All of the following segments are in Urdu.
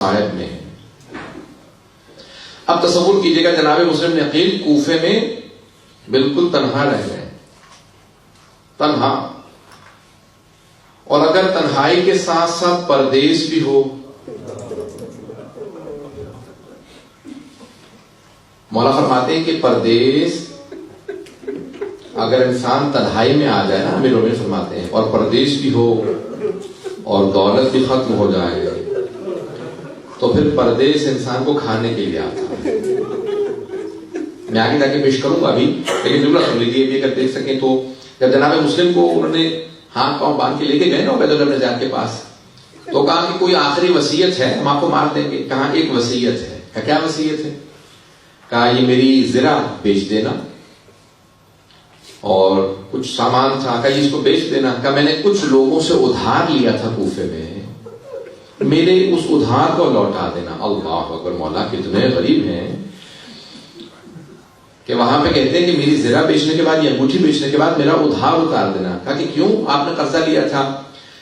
صاحب میں ہے۔ اب تصور کیجئے گا جناب مسلم بن عقیل کوفے میں بالکل تنہا رہ گئے، تنہا، اور اگر تنہائی کے ساتھ ساتھ پردیس بھی ہو، مولا فرماتے ہیں کہ پردیس اگر انسان تنہائی میں آ جائے نا، امیر المومنین فرماتے ہیں، اور پردیس بھی ہو اور دولت بھی ختم ہو جائے تو پھر پردیس انسان کو کھانے کے لیے آتا ہے۔ میں آگے جا کے پیش کروں گا ابھی، لیکن جملہ سن لیجیے بھی اگر دیکھ سکیں تو۔ جب جناب مسلم کو انہوں نے ہاتھ پاؤں باندھ کے لے کے گئے نا عبید اللہ بن زیاد کے پاس، تو کہا کہ کوئی آخری وصیت ہے، ہم آپ کو مار دیں گے۔ کہا ایک وصیت ہے۔ کہا کیا وصیت ہے؟ کہا یہ میری زرع بیچ دینا، اور کچھ سامان تھا، کہا اس کو بیچ دینا۔ کہا میں نے کچھ لوگوں سے ادھار لیا تھا کوفے میں، میرے اس ادھار کو لوٹا دینا۔ اللہ اکبر، مولا کتنے غریب ہیں کہ وہاں پہ کہتے ہیں کہ میری زرع بیچنے کے بعد یا انگوٹھی بیچنے کے بعد میرا ادھار اتار دینا۔ کہا کہ کیوں، آپ نے قرضہ لیا تھا؟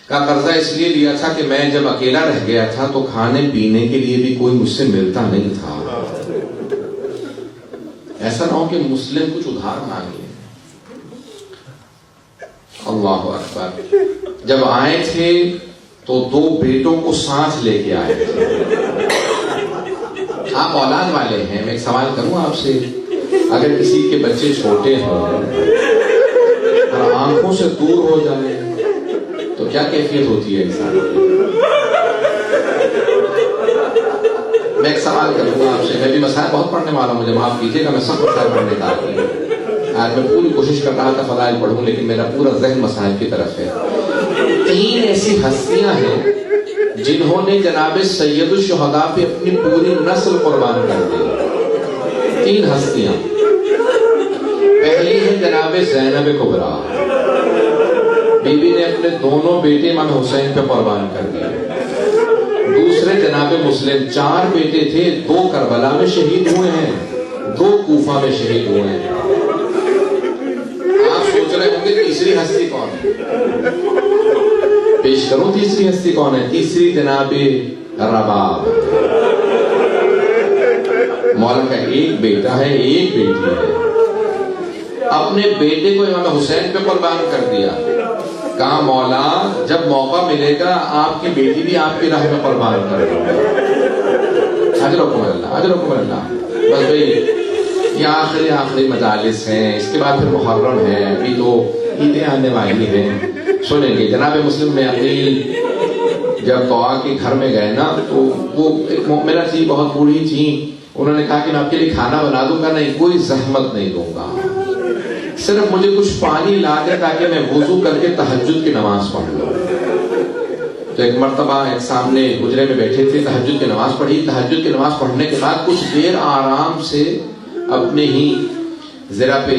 کہا قرضہ اس لیے لیا تھا کہ میں جب اکیلا رہ گیا تھا تو کھانے پینے کے لیے بھی کوئی مجھ سے ملتا نہیں تھا، ایسا نہ ہو کہ مسلم کچھ ادھار مانگے۔ اللہ اکبر۔ جب آئے تھے تو 2 بیٹوں کو ساتھ لے کے آئے تھے۔ آپ اولاد والے ہیں، میں ایک سوال کروں آپ سے، اگر کسی کے بچے چھوٹے ہوں اور آنکھوں سے دور ہو جائے تو کیا کیفیت ہوتی ہے انسان کی؟ میں ایک سوال کروں گا آپ سے، میں بھی مسائل بہت پڑھنے والا ہوں، مجھے معاف کیجیے گا، میں سب مسائل پڑھنے کا آتی ہوں۔ آج میں پوری کوشش کر رہا تھا فضائل پڑھوں، لیکن میرا پورا ذہن مسائل کی طرف ہے۔ 3 ایسی ہستیاں ہیں جنہوں نے جناب سید الشہداء پہ اپنی پوری نسل قربان کر دی۔ 3 ہستیاں۔ پہلی ہے جناب زینب کبریٰ، بی بی نے اپنے دونوں بیٹے امام حسین پہ قربان کر دیے۔ دوسرے جناب مسلم، 4 بیٹے تھے، 2 کربلا میں شہید ہوئے ہیں، 2 کوفہ میں شہید ہوئے ہیں۔ آپ سوچ رہے ہوں گے تیسری ہستی کون ہے؟ پیش کروں تیسری ہستی کون ہے؟ تیسری جناب رباب۔ مولا کا ایک بیٹا ہے، ایک بیٹی ہے، اپنے بیٹے کو امام حسین پہ قربان کر دیا۔ کہا مولا جب موقع ملے گا آپ کی بیٹی بھی آپ کی راہ میں قربان کر دوں گا۔ اجرکم اللہ، اجرکم اللہ۔ بس بھائی یہ آخری مجالس ہیں، اس کے بعد پھر محرم ہے، ابھی تو عیدیں آنے والی ہیں۔ سنیں گے جناب مسلم بن عقیل جب طوا کے گھر میں گئے نا، تو وہ ایک مومنہ تھی، بہت بوڑھی تھی، انہوں نے کہا کہ میں آپ کے لیے کھانا بنا دوں گا، نہیں کوئی زحمت نہیں دوں گا، صرف مجھے کچھ پانی لا دے تاکہ میں وضو کر کے تہجد کی نماز پڑھ لوں۔ تو ایک مرتبہ ایک سامنے حجرے میں بیٹھے تھے، تہجد کی نماز پڑھی۔ تہجد کی نماز پڑھنے کے بعد کچھ دیر آرام سے اپنے ہی زرہ پہ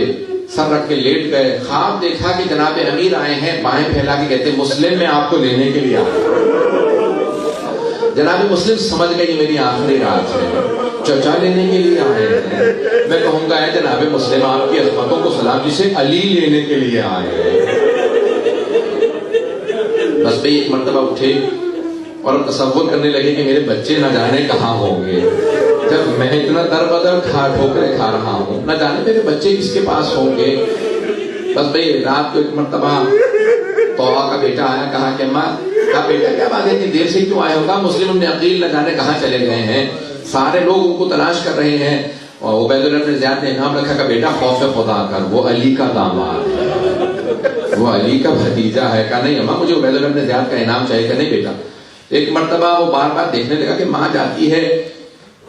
سر رکھ کے لیٹ گئے۔ خواب دیکھا کہ جناب امیر آئے ہیں، بائیں پھیلا کے کہتے مسلم میں آپ کو لینے کے لیے آیا۔ جناب مسلم سمجھ گئے یہ میری آخری رات ہے، چچا لینے کے لیے آئے ہیں۔ میں کہوں گا اے جناب مسلم آپ کی عظمتوں کو سلام، جسے علی لینے کے لیے آئے ہیں۔ بس بھئی ایک مرتبہ اٹھے اور تصور کرنے لگے کہ میرے بچے نہ جانے کہاں ہوں گے، جب میں اتنا در بدر ٹھوکریں کھا رہا ہوں، نہ جانے میرے بچے کس کے پاس ہوں گے۔ بس بھئی رات کو ایک مرتبہ طوا کا بیٹا آیا، کہا کہ ماں، کہا بیٹا کیا بات ہے کہ دیر سے کیوں آئے ہوگا؟ مسلم بن عقیل نہ جانے کہاں چلے گئے ہیں، سارے لوگ ان کو تلاش کر رہے ہیں۔ اور عبید اللہ بن زیاد نے انعام رکھا کہ بیٹا خوف خدا کر، وہ علی کا داماد ہے، وہ علی کا بھتیجا ہے۔ کہا نہیں اماں مجھے عبید اللہ بن زیاد کا انعام چاہیے۔ کہ نہیں بیٹا۔ ایک مرتبہ وہ بار بار دیکھنے لگا کہ ماں جاتی ہے،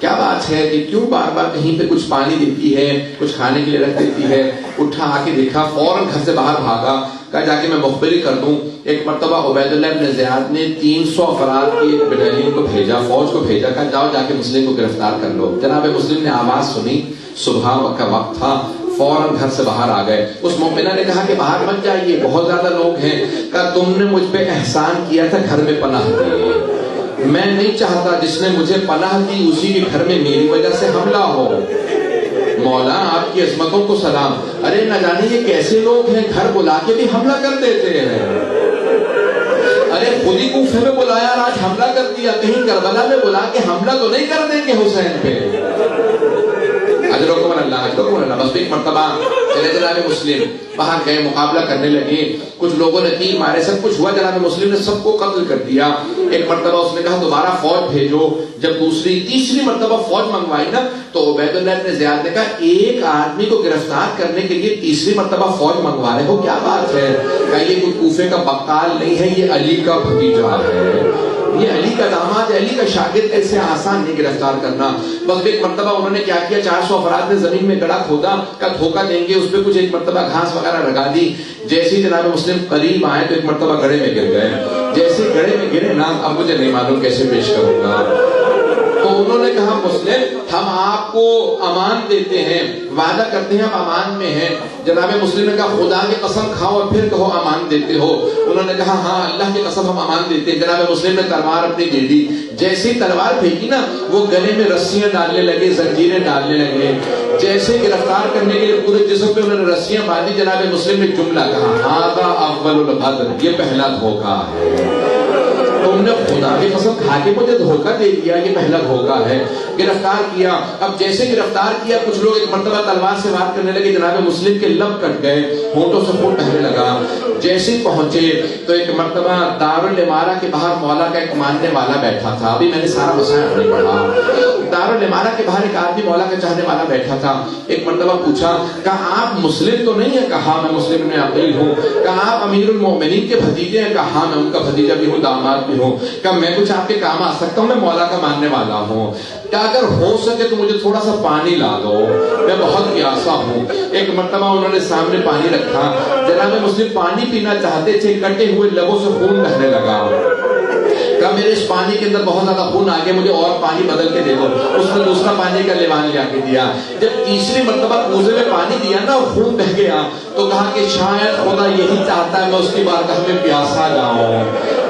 کیا بات ہے کہ کیوں بار بار کہیں پہ کچھ پانی دیتی ہے، کچھ کھانے کے لیے رکھ دیتی ہے۔ اٹھا آ کے دیکھا، فوراً گھر سے باہر بھاگا، کہا جا کے میں مخبری کر دوں۔ ایک مرتبہ عبید اللہ بن زیاد نے 300 افراد کی ایک بٹالین کو بھیجا، فوج کو بھیجا، کہا جاؤ جا کے مسلم کو گرفتار کر لو۔ جناب مسلم نے آواز سنی، صبح کا وقت تھا، فوراً گھر سے باہر آ گئے۔ اس مومنہ نے کہا کہ باہر مت جائیے، بہت زیادہ لوگ ہیں۔ کہا تم نے مجھ پہ احسان کیا تھا، گھر میں پناہ دی، میں نہیں چاہتا جس نے مجھے پناہ دی اسی کے گھر میں میری وجہ سے حملہ ہو۔ مولا آپ کی عظمتوں کو سلام۔ ارے نہ جانے یہ کیسے لوگ ہیں، گھر بلا کے بھی حملہ کر دیتے ہیں۔ ارے خود ہی کوفے میں بلایا اور آج حملہ کر دیا، کہیں کربلا میں بلا کے حملہ تو نہیں کر دیں گے حسین پہ؟ اجرکم اللہ، اجرکم اللہ۔ بس ایک مرتبہ چلے جناب مسلم وہاں گئے، مقابلہ کرنے لگے، کچھ لوگوں نے تیر مارے، سب کچھ ہوا، جناب مسلم نے سب کو قتل کر دیا۔ ایک مرتبہ اس نے کہا دوبارہ فوج بھیجو، جب دوسری تیسری مرتبہ فوج منگوائی نا تو عبید اللہ ابن زیاد نے کہا ایک آدمی کو گرفتار کرنے کے لیے تیسری مرتبہ فوج منگوا رہے ہو، کیا بات ہے؟ کہا یہ کوئی کوفے کا بقال نہیں ہے، یہ علی کا بھتیجا ہے، یہ علی کا داماد ہے، علی کا شاگرد، ایسے آسان نہیں گرفتار کرنا۔ بس ایک مرتبہ انہوں نے کیا کیا، 400 افراد نے زمین میں گڑھا کھودا، کا دھوکہ دیں گے، اس پہ کچھ ایک مرتبہ گھاس وغیرہ لگا دی۔ جیسے جناب مسلم قریب آئے تو ایک مرتبہ گڑھے میں گر گئے۔ جیسے گڑھے میں گرے نا، اب مجھے نہیں معلوم کیسے پیش کروں گا، تو انہوں نے کہا مسلم ہم آپ کو امان دیتے ہیں، وعدہ کرتے ہیں ہم امان میں ہیں۔ جناب مسلم نے کہا خدا کی قسم کھاؤ اور پھر کہو امان دیتے ہو۔ انہوں نے کہا ہاں اللہ کی قسم ہم امان دیتے ہیں۔ جناب مسلم نے تلوار اپنی دے دی، جیسے تلوار پھینکی نا وہ گلے میں رسیاں ڈالنے لگے، زنجیریں ڈالنے لگے، جیسے گرفتار کرنے کے لیے پورے جسم پہ انہوں نے رسیاں باندھی۔ جناب مسلم نے جملہ کہا ھذا اول الغدر، یہ پہلا دھوکہ ہے۔ تم نے خدا کی قسم کھا کے مجھے دھوکہ دے دیا، یہ پہلا دھوکہ ہے۔ گرفتار کیا، اب جیسے گرفتار کیا کچھ لوگ ایک مرتبہ تلوار سے وار کرنے لگے، جناب مسلم کے لب کٹ گئے، ہونٹوں سے خون بہنے لگا۔ جیسے پہنچے تو ایک مرتبہ دارالامارہ کے باہر مولا کا ایک ماننے والا بیٹھا تھا، ابھی میں نے سارا مسائل نہیں پڑھا۔ دارالامارہ کے باہر ایک آدمی مولا کا چاہنے والا بیٹھا تھا، ایک مرتبہ پوچھا، کہا آپ مسلم تو نہیں ہے؟ کہا میں مسلم میں عقیل ہوں۔ کہا آپ امیر المومنین کے بھتیجے ہیں؟ کہا ہاں میں ان کا بھتیجا بھی ہوں، داماد بھی ہوں۔ کہا میں کچھ آپ کے کام آ سکتا ہوں؟ میں مولا کا ماننے والا ہوں، کیا اگر ہو سکے تو مجھے تھوڑا سا پانی لا دو، میں بہت پیاسا ہوں۔ ایک مرتبہ انہوں نے سامنے پانی رکھا، جناب مسلم پانی پینا چاہتے تھے، کٹے ہوئے لبوں سے خون بہنے لگا۔ کہا میرے اس پانی کے اندر بہت زیادہ خون آ گیا، مجھے اور پانی بدل کے دے دو۔ اس نے دوسرا پانی کا لیوان لے کے دیا۔ جب تیسری مرتبہ کوزے میں پانی دیا نا اور خون بہ گیا تو کہا کہ شاید خدا یہی چاہتا ہے میں اس کی بارگاہ میں پیاسا جاؤں،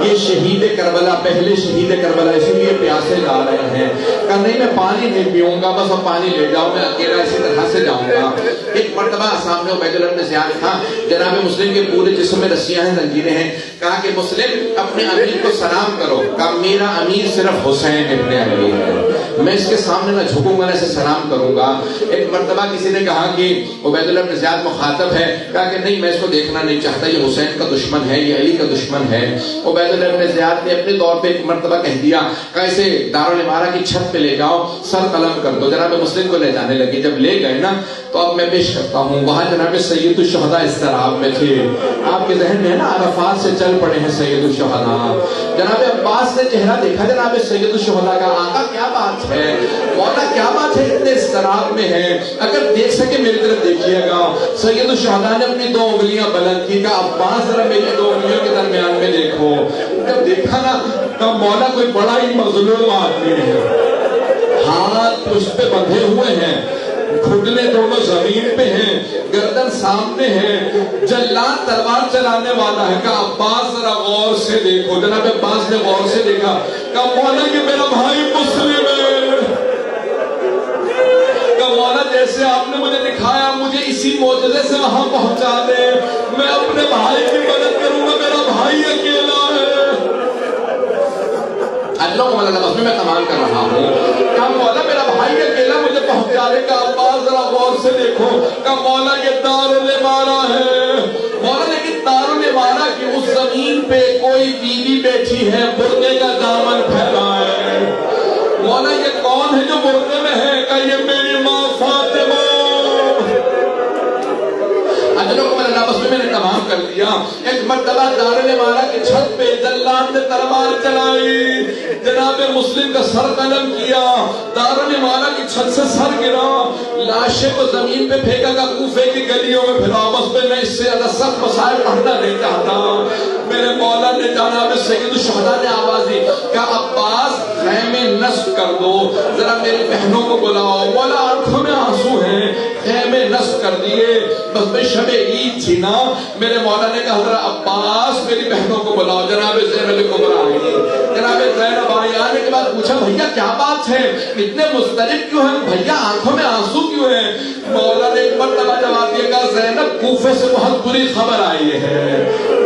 یہ شہید کربلا، پہلے شہید کربلا، اسی لیے پیاسے جا رہے ہیں۔ کہا نہیں میں پانی نہیں پیوں گا، بس اب پانی لے جاؤ، میں اکیلا اسی طرح سے جاؤں گا۔ ایک مرتبہ سامنے عبید اللہ ابن زیاد تھا، جناب مسلم کے پورے جسم میں رسیاں ہیں، زنجیریں ہیں۔ کہا کہ مسلم اپنے امیر کو سلام کرو۔ کہا میرا امیر صرف حسین ابن علی ہے، میں اس کے سامنے نہ جھکوں گا نہ اسے سلام کروں گا۔ ایک مرتبہ کسی نے کہا کہ عبید اللہ ابن زیاد مخاطب ہے، کہا کہ نہیں میں اس کو دیکھنا نہیں چاہتا، یہ حسین کا دشمن ہے، یہ علی کا دشمن ہے۔ عبید اللہ ابن زیاد نے اپنے طور پہ ایک مرتبہ کہہ دیا کہ اسے دارالامارہ کی چھت پہ لے جاؤ، سر قلم کر دو۔ جناب مسلم کو لے جانے لگے، جب لے گئے نا تو اب میں پیش کرتا ہوں، وہاں جناب سید الشہداء اضطراب میں تھے۔ آپ کے ذہن میں ہے نا عرفات سے چل پڑے ہیں سید الشہداء۔ جناب عباس نے چہرہ دیکھا جناب سید الشہداء کا، آقا کیا بات ہے، مولا کیا بات ہے، اتنے اضطراب میں ہے، اگر دیکھ سکے میری طرف دیکھیے گا۔ سید الشہداء نے اپنی 2 انگلیاں بلند کی، کہا عباس ذرا میری 2 انگلیوں کے درمیان میں دیکھو۔ جب دیکھا نا تو مولا کوئی بڑا ہی مظلوم آدمی ہے، ہاتھ پشت پہ بندھے ہوئے ہیں، گھٹنے دونوں زمین پہ ہیں، گردن سامنے ہے، جلاد تلوار چلانے والا ہے۔ کہا عباس ذرا غور سے دیکھو۔ جناب عباس نے غور سے دیکھا، کہا مولا یہ میرا بھائی مسلم ہے، کہا مولا جیسے آپ نے مجھے دکھایا مجھے اسی معجزے سے وہاں پہنچا دے، میں اپنے بھائی کی مدد کروں گا، میرا بھائی اکیلا ہے۔ اللہ مولا لفظ میں تمام کر رہا ہوں، کہا مولا میرا بھائی اکیلا مجھے پہنچا دے۔ کہا عباس ذرا غور سے دیکھو۔ کہا مولا یہ دارالامارہ ہے، مولا لیکن دارالامارہ کی اس زمین پہ کوئی بیوی بیٹھی ہے، برقعے کا دامن پھیلا ہے۔ مولا یہ کون ہے جو برقعے میں ہے؟ کہا یہ میری ماں فاطمہ۔ میں نے تمام کر دیا۔ ایک مرتبہ دارالامارہ کی چھت پہ جلاد نے تلوار چلائی، جناب مسلم کا سر قلم کیا، دارالامارہ کی چھت سے سر گرا، لاشیں کو زمین پہ پھینکا گا، کوفے کی گلیوں میں پھرا۔ بس میں اس سے زیادہ سخت مسائل پڑھنا نہیں چاہتا۔ میرے مولا نے جناب سید الشہداء نے آواز دی، کہا عباس خیمے نصب کر دو، ذرا میری بہنوں کو بلاؤ۔ مولا آنکھوں میں آنسو ہیں، خیمے نصب کر دیے. بس میں شب عید تھی نا, میرے مولا نے کہا حضرت عباس میری بہنوں کو بلاؤ. جناب زینب کبریٰ آئی, جناب زینب آئی. آنے کے بعد پوچھا بھیا کیا بات ہے, اتنے مضطرب کیوں ہیں بھیا, آنکھوں میں آنسو کیوں ہیں؟ مولا نے ایک مرتبہ جواب دیا, کہا زینب کوفے سے بہت بری خبر آئی ہے.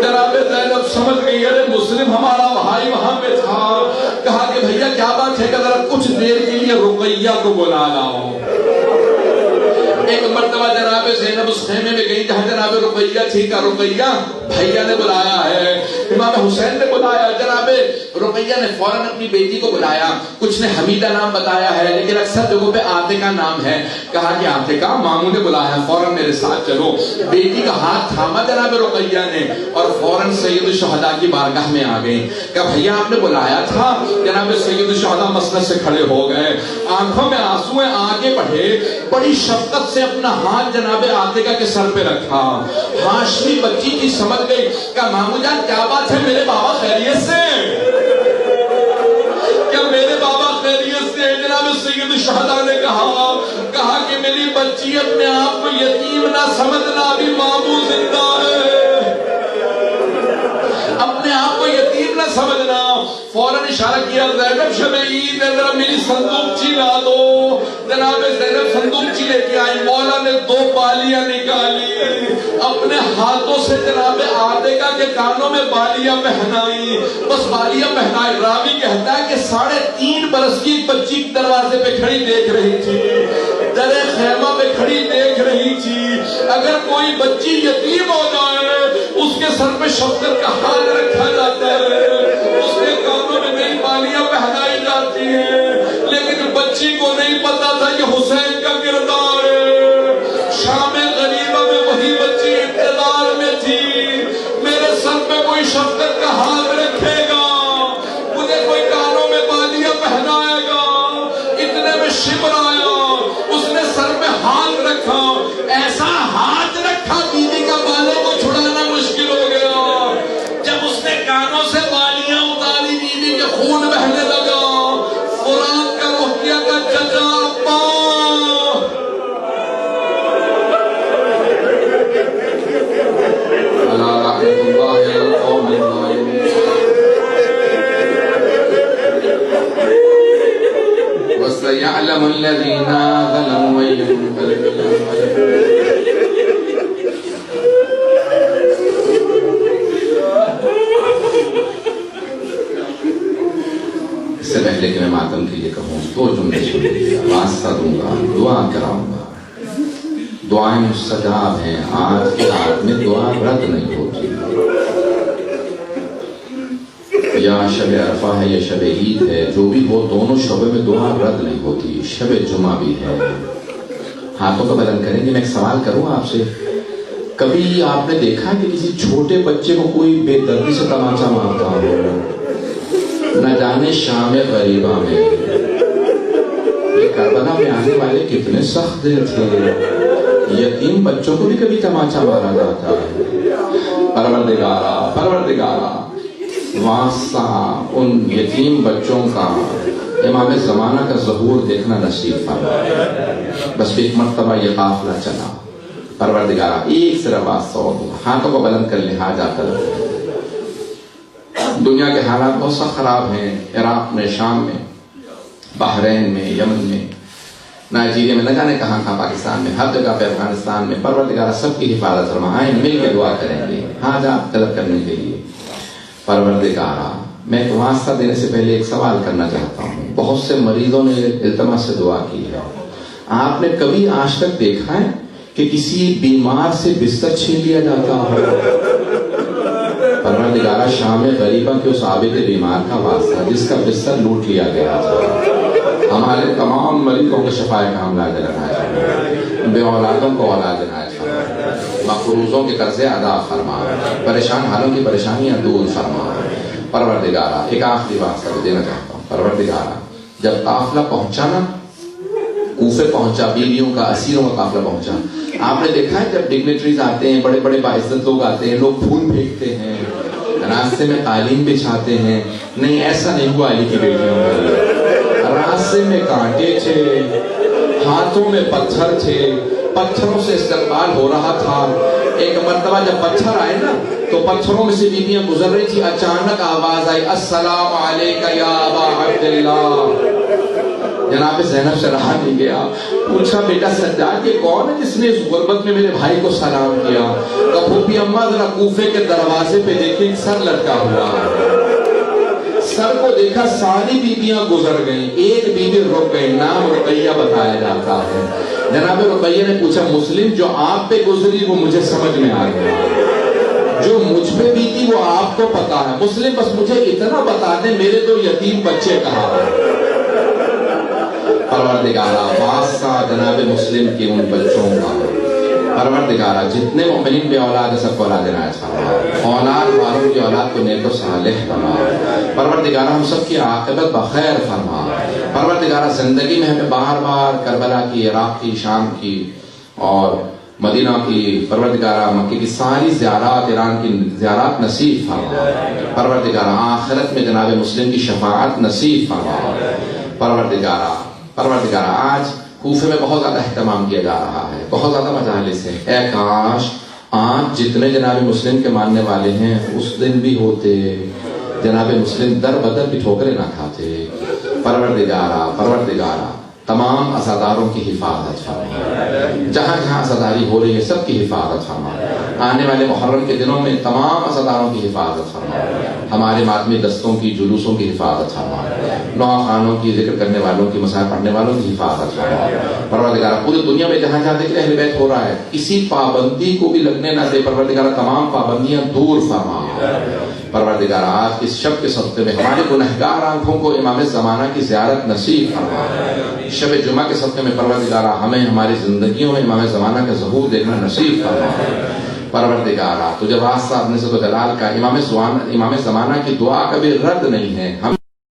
جناب زینب سمجھ گئی, ارے مسلم ہمارا بھائی وہاں پہ تھا. کہا کہ بھیا کیا بات ہے, کہ ذرا کچھ دیر کے لیے رقیہ کو بلا لاؤ. ایک مرتبہ جناب زینب اس خیمے میں گئی جہاں جناب رقیہ تھی. کا رقیہ بھیا نے بلایا ہے, امام حسین نے بلایا. جناب رقیہ نے فوراً اپنی بیٹی کو بلایا. کچھ نے حمیدہ نام بتایا ہے, لیکن اکثر جگہوں پہ عاتقہ نام ہے. کہا کہ عاتقہ ماموں نے بلایا, فوراً میرے ساتھ چلو. بیٹی کا ہاتھ تھاما جناب رقیہ نے اور فوراً سید الشہداء کی بارگاہ میں آ گئی. کہا بھیا آپ نے بلایا تھا. جناب سید الشہداء مسند سے کھڑے ہو گئے, آنکھوں میں آنسو ہیں, آگے بڑھے, بڑی شفقت سے اپنا ہاتھ جناب عاتقہ کے سر پہ رکھا. ہاشمی بچی کی سمجھ گئی. کہا مامو جان کیا بات ہے, میرے بابا خیریت سے, کیا میرے بابا خیریت سے؟ جناب سید الشہداء نے کہا کہ میری بچی اپنے آپ کو یتیم نہ سمجھنا, ابھی مامو زندہ ہے, اپنے آپ کو یتیم نہ سمجھنا. فوراً اشارہ کیا, زینب شب عید ہے, ذرا میری صندوقچی لا دو. جناب زینب صندوقچی لے کے آئی. مولا نے 2 بالیاں نکالی, اپنے ہاتھوں سے جناب عاتقہ کے کانوں میں بالیاں پہنائی. بس بالیاں پہنائی. راوی کہتا ہے کہ 3.5 برس کی بچی دروازے پہ کھڑی دیکھ رہی تھی, درے خیمہ پہ کھڑی دیکھ رہی تھی. اگر کوئی بچی یتیم ہو جائے, اس کے سر پہ شفقت کا ہاتھ رکھا جاتا ہے, اس کے کانوں میں نئی بالیاں پہنائی جاتی ہیں. لیکن بچی کو نہیں پتا تھا کہ حسین کا کردار ہے. شام غریبہ میں وہی بچی انتظار میں تھی, میرے سر پہ کوئی شفقت کا ہاتھ رکھے گا, مجھے کوئی کانوں میں بالیاں پہنائے گا. اتنے میں شبر آیا, اس نے سر پہ ہاتھ رکھا, ایسا ہاتھ رکھا بیوی کا بالوں کو چھڑانا مشکل ہو گیا. جب اس نے کانوں سے بالیاں اتاری, بیوی کے خون بہنے لگا. فرات کا رقیہ کا چچا ابا, اللہ رحمت اللہ علی القوم الظالمین. وَسَيَعْلَمُ الَّذِينَ ظَلَمُوا اس سے پہلے کہ میں ماتم کے لیے کہوں 2 جملے سن لیجیے. واسطہ دوں گا, دعا کراؤں گا. دعائیں مستجاب ہیں. آج کی رات میں دعا رد نہیں ہوتی. یا شب عرفہ ہے یا شب عید ہے, جو بھی ہو, دونوں شعبے میں دعا رد نہیں ہوتی. شب جمعہ بھی ہے. ہاتھوں کو بلند کریں گے. میں ایک سوال کروں آپ سے, کبھی آپ نے دیکھا کہ کسی چھوٹے بچے کو کوئی بے دردی سے تماچا مارتا ہو؟ نہ جانے شام غریبہ میں یہ کربلا میں آنے والے کتنے سخت دل تھے. یتیم بچوں کو بھی کبھی تماچا مارا جاتا ہے. پروردگارا واسطہ ان یتیم بچوں کا امام زمانہ کا ظہور دیکھنا نصیب فرما. بس ایک مرتبہ یہ قافلہ چلا. پروردگارا ایک صرف واسطہ ہو, ہاتھوں کو بلند کر لے. حاجہ طلب. دنیا کے حالات بہت سخت خراب ہیں. عراق میں, شام میں, بحرین میں, یمن میں, نائجیریا میں, نہ جانے کہاں پاکستان میں, ہر جگہ پہ, افغانستان میں. پروردگارہ سب کی حفاظت فرما. آئیں مل کے دعا کریں گے حاجات طلب کرنے کے لیے. پروردگارہ میں واسطہ دینے سے پہلے ایک سوال کرنا چاہتا ہوں. بہت سے مریضوں نے التماس سے دعا کی ہے. آپ نے کبھی آج تک دیکھا ہے کہ کسی بیمار سے بستر چھین لیا جاتا ہو؟ پروردگارہ شام غریبہ کے اس عابد بیمار کا واسطہ جس کا بستر لوٹ لیا گیا تھا, ہمارے تمام مریضوں کو شفائے کاملہ عنایت فرما. بے اولادوں کو اولاد عنایت فرما. مقروضوں کے قرضے ادا فرما. پریشان حالوں کی پریشانیاں دور فرما. پروردگارہ ایک آخری واسطہ دینا چاہتا ہوں. پروردگارہ جب قافلہ پہنچا نا, کوفے پہنچا, بیویوں کا, اسیروں کا قافلہ پہنچا, آپ نے دیکھا ہے جب ڈگنیٹریز آتے ہیں, بڑے بڑے باعزت لوگ آتے ہیں, لوگ پھول پھینکتے ہیں, راستے میں قالین بچھاتے ہیں. نہیں, ایسا نہیں ہوا علی کی بیٹیوں میں. راستے میں کانٹے تھے, ہاتھوں میں پتھر تھے, پتھروں سے استقبال ہو رہا تھا. ایک مرتبہ جب پتھر آئے نا تو پتھروں میں سے بیویاں گزر رہی تھی. اچانک آواز آئی السلام علیکہ یا ابا عبداللہ. جناب زینب سے رہا نہیں گیا, پوچھا بیٹا سجاد یہ کون ہے جس نے اس غربت میں میرے بھائی کو سلام کیا؟ تو پھوپھی اماں ذرا کوفے کے دروازے پہ دیکھیں سر لٹکا ہوا. سر کو دیکھا ساری بیویاں گزر گئیں, ایک بیوی رک گئی, نام رقیہ بتایا جاتا ہے. جناب رقیہ نے پوچھا مسلم جو آپ پہ گزری وہ مجھے سمجھ میں آ گیا, جو مجھ پہ بھی تھی وہ آپ کو پتا ہے. مسلم بس مجھے اتنا بتا دیں میرے دو یتیم بچے کہاں ہیں؟ پروردگارہ واسطہ جناب مسلم کے ان بچوں کا. پروردگارہ جتنے مومنین بے اولاد سب کو اولاد عنایت فرما, اولاد والوں کی اولاد کو نیک و صالح بنا. پروردگارہ ہم سب کی عاقبت بخیر فرما. پروردگارہ زندگی میں ہمیں بار بار کربلا کی, عراق کی, شام کی اور مدینہ کی, پروردگارہ مکے کی ساری زیارات, ایران کی زیارات نصیب فرما. پروردگارہ آخرت میں جناب مسلم کی شفاعت نصیب فرما. پروردگارہ آج کوفے میں بہت زیادہ اہتمام کیا جا رہا ہے, بہت زیادہ مجالس ہیں. اے کاش آج جتنے جناب مسلم کے ماننے والے ہیں اس دن بھی ہوتے, جناب مسلم در بدر بھی ٹھوکریں نہ کھاتے. پروردگارہ تمام عزاداروں کی حفاظت فرما, جہاں جہاں عزاداری ہو رہی ہے سب کی حفاظت فرما. آنے والے محرم کے دنوں میں تمام عزاداروں کی حفاظت فرما. ہمارے ماتمی دستوں کی, جلوسوں کی حفاظت فرما. نوخانوں کی, ذکر کرنے والوں کی, مصاحف پڑھنے والوں کی حفاظت فرما. پروردگارہ پوری دنیا میں جہاں جہاں ذکر اہل بیت ہو رہا ہے کسی پابندی کو بھی لگنے نہ دے. پروردگارہ تمام پابندیاں دور فرما. پروردگارہ آج اس شب کے صدقے میں ہمارے گنہگار آنکھوں کو امام زمانہ کی زیارت نصیب فرما. شب جمعہ کے صدقے میں پروردگارہ ہمیں ہماری زندگیوں میں امام زمانہ کا ظہور دیکھنا نصیب فرما. پروردگارہ تجھے واسطہ اپنے عزت و جلال کا امام زمانہ کی دعا کبھی رد نہیں ہے. ہم